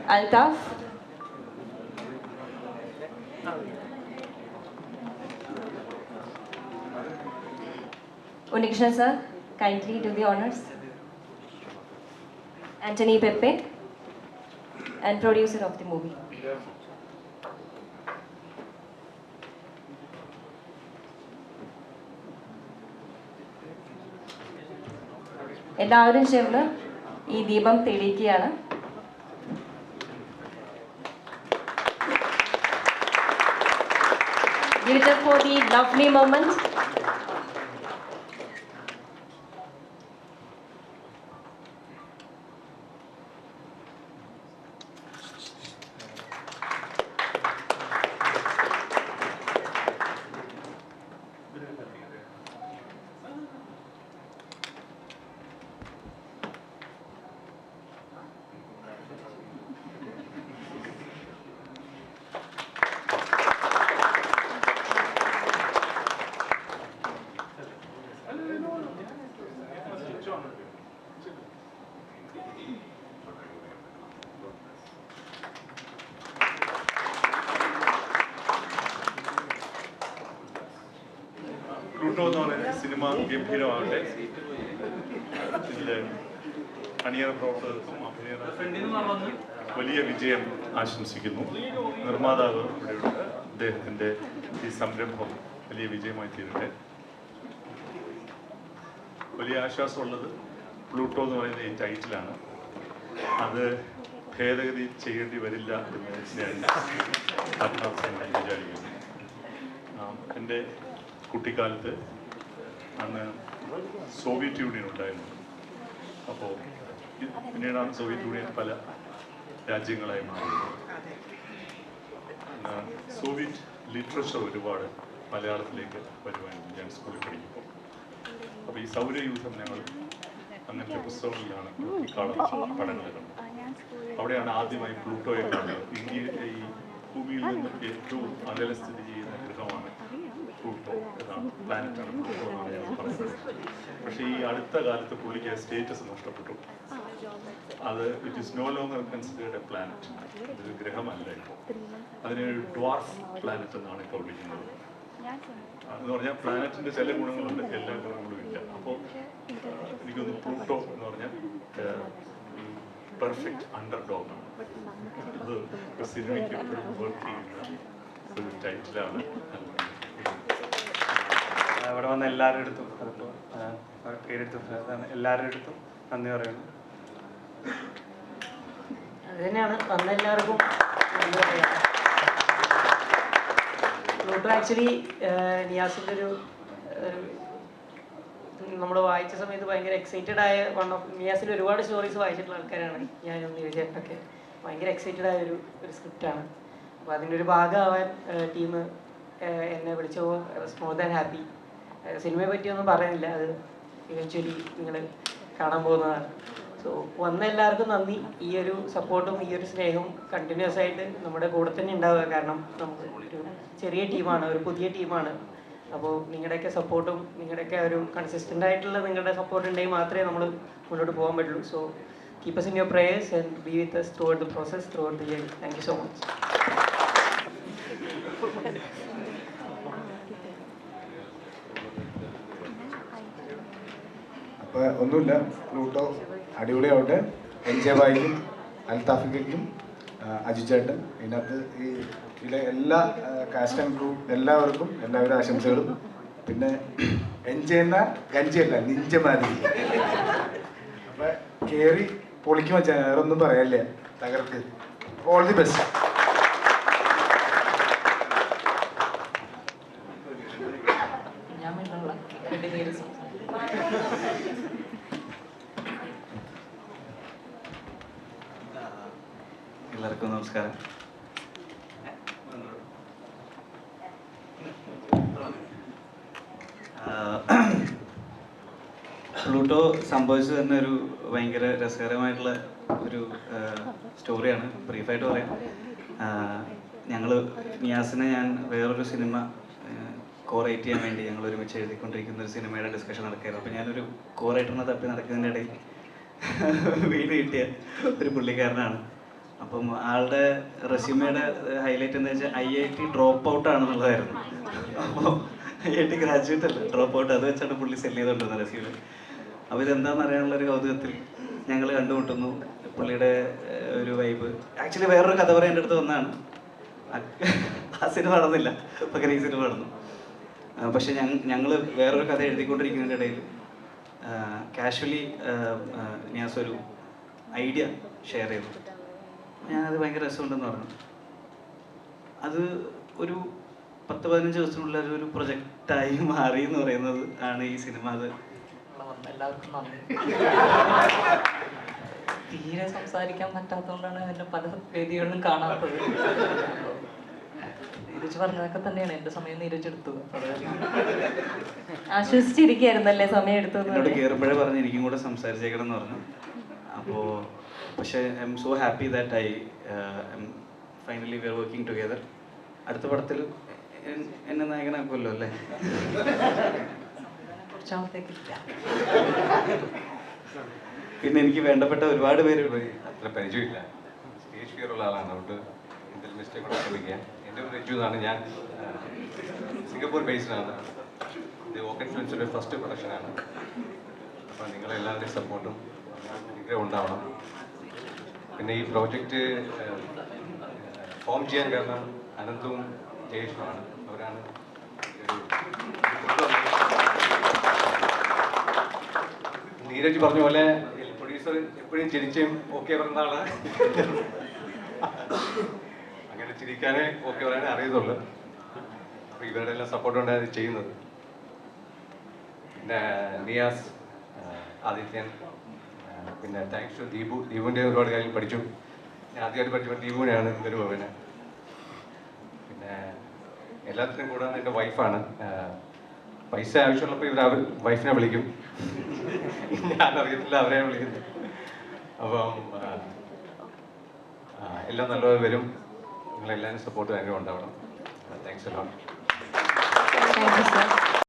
Altaf. Unikrishna sir, kindly do the honors. Anthony Pepe, and producer of the movie. എല്ലാവരും ചേർന്ന് ഈ ദീപം തെളിയിക്കുകയാണ്. Give it up for the lovely moment. Pluto എന്ന് പറയുന്ന cinema ഗംഭീരമാകട്ടെ. ഇതിലെ അണിയറ പ്രവർത്തകർക്കും അഭിനയ വലിയ വിജയം ആശംസിക്കുന്നു. നിർമ്മാതാവ് ഇവിടെയുണ്ട്. അദ്ദേഹത്തിൻ്റെ ഈ സംരംഭം വലിയ വിജയമായി തീരട്ടെ. വലിയ ആശ്വാസമുള്ളത് പ്ലൂട്ടോ എന്ന് പറയുന്ന ഈ ടൈറ്റിലാണ്. അത് ഭേദഗതി ചെയ്യേണ്ടി വരില്ല എന്ന് ഞാൻ ആത്മാർത്ഥമായി വിചാരിക്കുന്നു. എൻ്റെ കുട്ടിക്കാലത്ത് അന്ന് സോവിയറ്റ് യൂണിയൻ ഉണ്ടായിരുന്നു. അപ്പോൾ പിന്നീടാണ് സോവിയറ്റ് യൂണിയൻ പല രാജ്യങ്ങളായി മാറിയത്. സോവിയറ്റ് ലിറ്ററേച്ചർ ഒരുപാട് മലയാളത്തിലേക്ക് വരുമായിരുന്നു ഞാൻ സ്കൂളിൽ പഠിക്കുമ്പോൾ. അപ്പോൾ ഈ സൗരയൂഥം ഞങ്ങൾ അങ്ങനത്തെ പുസ്തകങ്ങളിലാണ് പഠനങ്ങൾ കണ്ടത്. അവിടെയാണ് ആദ്യമായി പ്ലൂട്ടോയെ കണ്ടത്. ഇന്ത്യ ഈ ഭൂമിയിൽ നിന്ന് ഏറ്റവും അകലെ സ്ഥിതി ചെയ്യുന്ന ഗ്രഹമാണ് പ്ലൂട്ടോ എന്നാണ്, പ്ലാനറ്റാണ് പ്ലൂട്ടോ എന്നാണ് ഞാൻ പറയുന്നത്. പക്ഷേ ഈ അടുത്ത കാലത്ത് പുള്ളിക്ക് സ്റ്റേറ്റസ് നഷ്ടപ്പെട്ടു. അത് it is no longer considered a planet. ഇതൊരു ഗ്രഹമല്ല ഇപ്പോൾ. അതിനെ ഡ്വാർഫ് പ്ലാനറ്റ് എന്നാണ് ഇപ്പോൾ വിളിക്കുന്നത്. എന്ന് പറഞ്ഞാൽ പ്ലാനറ്റിൻ്റെ ചില ഗുണങ്ങളുണ്ട്, എല്ലാ ഗുണങ്ങളും ഇല്ല. അപ്പോൾ എനിക്കൊന്ന് പ്ലൂട്ടോ എന്ന് പറഞ്ഞാൽ പെർഫെക്റ്റ് അണ്ടർ ഡോഗാണ്. അത് സിനിമയ്ക്ക് എപ്പോഴും വർക്ക് ചെയ്യുന്ന ഒരു ടൈറ്റിലാണ്. ഇവിടെ വന്ന എല്ലാവരുടെ അടുത്തും അതിപ്പോൾ പേരെടുത്ത് എല്ലാവരുടെ അടുത്തും നന്ദി പറയുന്നു. അത് തന്നെയാണ് വന്ന എല്ലാവർക്കും നന്ദി പറയാം. പ്ലൂട്ടോ ആക്ച്വലി നിയാസിൻ്റെ ഒരു നമ്മൾ വായിച്ച സമയത്ത് ഭയങ്കര എക്സൈറ്റഡ് ആയ നിയാസിൽ ഒരുപാട് സ്റ്റോറീസ് വായിച്ചിട്ടുള്ള ആൾക്കാരാണ് ഞാനും നിവേദിച്ചേട്ടനൊക്കെ. ഭയങ്കര എക്സൈറ്റഡ് ആയ ഒരു സ്ക്രിപ്റ്റാണ്. അപ്പോൾ അതിൻ്റെ ഒരു ഭാഗമാവാൻ ടീം എന്നെ വിളിച്ചപ്പോൾ മോർ ദാൻ ഹാപ്പി. സിനിമയെ പറ്റിയൊന്നും പറയുന്നില്ല, അത് ഇവൻച്വലി നിങ്ങൾ കാണാൻ പോകുന്നതാണ്. സോ വന്ന എല്ലാവർക്കും നന്ദി. ഈ ഒരു സപ്പോർട്ടും ഈ ഒരു സ്നേഹവും കണ്ടിന്യൂസ് ആയിട്ട് നമ്മുടെ കൂടെ തന്നെ ഉണ്ടാവുക. കാരണം നമുക്ക് ഒരു ചെറിയ ടീമാണ്, ഒരു പുതിയ ടീമാണ്. അപ്പോൾ നിങ്ങളുടെയൊക്കെ സപ്പോർട്ടും നിങ്ങളുടെയൊക്കെ ഒരു കൺസിസ്റ്റൻ്റ് ആയിട്ടുള്ള നിങ്ങളുടെ സപ്പോർട്ട് ഉണ്ടെങ്കിൽ മാത്രമേ നമ്മൾ മുന്നോട്ട് പോകാൻ പറ്റുള്ളൂ. So keep us in your prayers and be with us throughout the process, throughout the journey. Thank you so much. അപ്പോൾ ഒന്നുമില്ല, പ്ലൂട്ടോ അടിപൊളിയാവട്ടെ. എൻജെ ഭായിക്കും അൽത്താഫിക്കും അജു ചേട്ടൻ, ഇതിനകത്ത് ഇതിലെ എല്ലാ കാസ്റ്റ് ആൻഡ് ക്രൂ എല്ലാവർക്കും എല്ലാവിധ ആശംസകളും. പിന്നെ എൻജെന്ന ഗഞ്ചിയല്ല നിഞ്ചമാതിരി. അപ്പം കയറി പൊളിക്കും വെച്ചാൽ വേറെ ഒന്നും പറയാനില്ല, തകർക്ക്. All the best. എല്ലാവർക്കും നമസ്കാരം. പ്ലൂട്ടോ സംഭവിച്ചത് തന്നെ ഒരു ഭയങ്കര രസകരമായിട്ടുള്ള ഒരു സ്റ്റോറിയാണ്. ബ്രീഫായിട്ട് പറയാം. ഞങ്ങൾ നിയാസിനെ ഞാൻ വേറൊരു സിനിമ കോറേറ്റ് ചെയ്യാൻ വേണ്ടി ഞങ്ങൾ ഒരുമിച്ച് എഴുതിക്കൊണ്ടിരിക്കുന്ന ഒരു സിനിമയുടെ ഡിസ്കഷൻ നടക്കുകയായിരുന്നു. അപ്പോൾ ഞാനൊരു കോറേറ്ററിനെ തപ്പി നടക്കുന്നതിൻ്റെ ഇടയിൽ വീട് കിട്ടിയ ഒരു പുള്ളിക്കാരനാണ്. അപ്പം ആളുടെ റെസ്യൂമയുടെ ഹൈലൈറ്റ് എന്താ വെച്ചാൽ IIT ഡ്രോപ്പ് ഔട്ട് ആണെന്നുള്ളതായിരുന്നു. അപ്പോൾ IIT ഗ്രാജുവേറ്റ് അല്ല, ഡ്രോപ്പ് ഔട്ട്. അത് വെച്ചാണ് പുള്ളി സെല് ചെയ്തുകൊണ്ടിരുന്നത് റെസ്യൂമ്. അപ്പോൾ ഇതെന്താണെന്ന് അറിയാനുള്ളൊരു കൗതുകത്തിൽ ഞങ്ങൾ കണ്ടുമുട്ടുന്നു. പുള്ളിയുടെ ഒരു വൈബ് ആക്ച്വലി വേറൊരു കഥ പറയാൻ എൻ്റെ അടുത്ത് വന്നതാണ്. ആ സിനിമ നടന്നില്ല, പകരം ഈ സിനിമ നടന്നു. പക്ഷെ ഞങ്ങൾ വേറൊരു കഥ എഴുതിക്കൊണ്ടിരിക്കുന്നതിൻ്റെ ഇടയിൽ കാഷ്വലി നിയാസ് ഒരു ഐഡിയ ഷെയർ ചെയ്തു. ഞാനത് ഭയങ്കര രസമുണ്ടെന്ന് പറഞ്ഞു. അത് ഒരു 10-15 ദിവസത്തിനുള്ളിൽ ഒരു പ്രൊജക്റ്റായി മാറി എന്ന് പറയുന്നത് ആണ് ഈ സിനിമ. അത് എല്ലാവർക്കും നന്ദി. തീരെ സംസാരിക്കാൻ പറ്റാത്തതുകൊണ്ടാണ് എന്നെ പല വേദികളിലും കാണാത്തത്. നീരജ് പറഞ്ഞതൊക്കെ തന്നെയാണ് എൻ്റെ സമയം നീരജ് എടുത്തു. ആശ്വസിച്ചിരിക്കുകയായിരുന്നല്ലേ സമയം എടുത്തു എന്നോട് കയറുമ്പോഴേ പറഞ്ഞ് എനിക്കും കൂടെ സംസാരിച്ചേക്കണം എന്ന് പറഞ്ഞു. അപ്പോൾ പക്ഷേ I M so happy that finally we are working together. അടുത്ത പടത്തിൽ എന്നെ നായകനാക്കുമല്ലോ അല്ലേ? കുറച്ചാമത്തേക്കില്ല. പിന്നെ എനിക്ക് വേണ്ടപ്പെട്ട ഒരുപാട് പേര് അത്ര പരിചയമില്ല, സ്റ്റേജ് ഫിയർ ഉള്ള ആളാണ്. അതുകൊണ്ട് എന്തെങ്കിലും മിസ്റ്റേക്ക് കൂടെ ക്ഷമിക്കുക. എൻ്റെ ഒരു രഞ്ജു എന്നാണ്. ഞാൻ സിംഗപ്പൂർ ബേസ്ഡാണ്. ഇത് ഓക്കൻ ഫിലിംസിൻ്റെ ഫസ്റ്റ് പ്രൊഡക്ഷനാണ്. അപ്പോൾ നിങ്ങളെല്ലാവരുടെയും സപ്പോർട്ടും എനിക്ക് ഉണ്ടാവണം. പിന്നെ ഈ പ്രോജക്റ്റ് ഫോം ചെയ്യാൻ കാരണം അനന്തും ജയേഷുമാണ്. അവരാണ് നീരജ് പറഞ്ഞ പോലെ പ്രൊഡ്യൂസർ എപ്പോഴും ചിരിച്ചും ഓക്കെ പറയുന്ന ആളാണ്. അങ്ങനെ ചിരിക്കാനേ ഓക്കെ പറയാനേ അറിയത്തുള്ളൂ. അപ്പോൾ ഇവരുടെ എല്ലാം സപ്പോർട്ട് കൊണ്ടാണ് ഇത് ചെയ്യുന്നത്. പിന്നെ നിയാസ്, ആദിത്യൻ, പിന്നെ താങ്ക്സ് ടു ദീപുവിൻ്റെ ഒരുപാട് കാര്യം പഠിച്ചു. ഞാൻ ആദ്യമായിട്ട് പഠിച്ചപ്പോൾ ദീപുവിനെയാണ് ഇവർ പിന്നെ എല്ലാത്തിനും കൂടെ എൻ്റെ വൈഫാണ്. പൈസ ആവശ്യമുള്ളപ്പോൾ ഇവർ വൈഫിനെ വിളിക്കും, ഞാനറിയത്തില്ല അവരെ വിളിക്കുന്നത്. അപ്പം എല്ലാം നല്ലത് വരും. നിങ്ങളെല്ലാവരും സപ്പോർട്ട് ഭയങ്കര ഉണ്ടാവണം. താങ്ക്സ് എല്ലാം. Thank you sir.